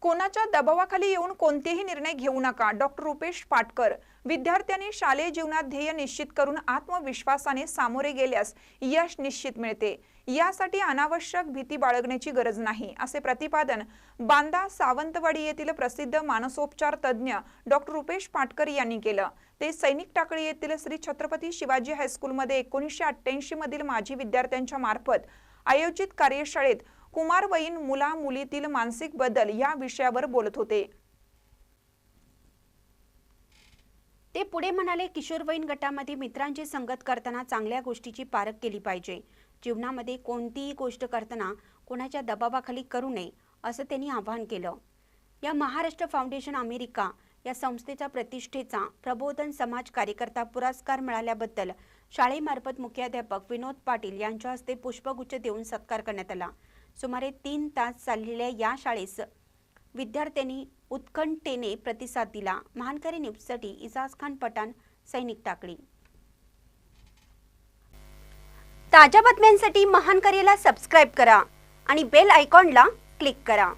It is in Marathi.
कोणाच्या दबावाखाली येऊन कोणतेही निर्णय घेऊ नका. डॉक्टर रुपेश पाटकर. विद्यार्थ्यांनी शालेय जीवनात ध्येय निश्चित करून आत्मविश्वासाने सामोरे गेल्यास यश निश्चित मिळते. यासाठी अनावश्यक भीती बाळगण्याची गरज नाही, असे प्रतिपादन बांदा सावंतवाडी येथील प्रसिद्ध मानसोपचार तज्ञ डॉक्टर रुपेश पाटकर यांनी केलं. ते सैनिक टाकळी येथील श्री छत्रपती शिवाजी हायस्कूलमध्ये 1988 मधील माजी विद्यार्थ्यांच्या मार्फत आयोजित कार्यशाळेत कुमारवयीन मुला मुलीतील मानसिक बदल या विषयावर बोलत होते. ते पुढे म्हणाले, किशोरवयीन गटामध्ये मित्रांची संगत करताना चांगल्या गोष्टीची पारख केली पाहिजे. जीवनामध्ये कोणतीही गोष्ट करताना कोणाच्या दबावाखाली करू नये, असं त्यांनी आवाहन केलं. या महाराष्ट्र फाउंडेशन अमेरिका या संस्थेचा प्रतिष्ठेचा प्रबोधन समाज कार्यकर्ता पुरस्कार मिळाल्याबद्दल शाळेमार्फत मुख्याध्यापक विनोद पाटील यांच्या हस्ते पुष्पगुच्छ देऊन सत्कार करण्यात आला. सुमारे 3 तास चाललेल्या या शाळेस विद्यार्थ्यांनी उत्कंठेने प्रतिसाद दिला. महानकरी न्यूजसाठी इजाज खान पठाण, सैनिक टाकळी. ताज्या बातम्यांसाठी महानकरीला सबस्क्राईब करा आणि बेल आयकॉनला क्लिक करा.